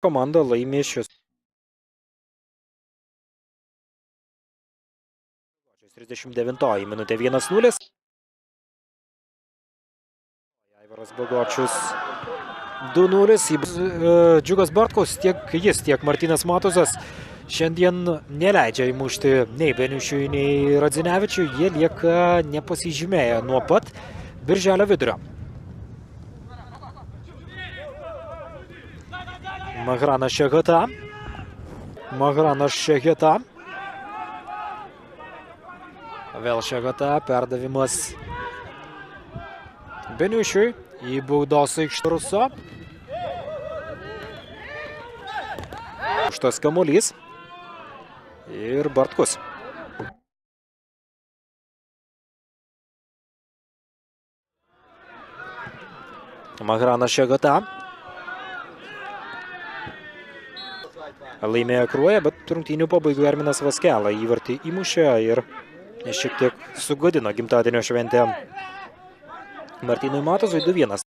komanda laimė šios 39 minutė 1-0. Aivaras Bagočius 2-0. Džiugas Bartkus, tiek jis, tiek Martynas Matuzas šiandien neleidžia įmušti nei Beniušiui, nei Radzinevičiui. Jie lieka nepasižymėję nuo pat birželio vidurio. Mahranas Šeheta. Vėl Šeheta, perdavimas Beniušiui į baudos aikštę Ruso. Užtas kamuolys. Ir Bartkus. Mahranas Šeheta. Laimėjo Kruoja, bet rungtynių pabaigoje Arminas Vaskela įvartį įmušė ir šiek tiek sugadino gimtadienio šventę Martynui Matuzui 2-1.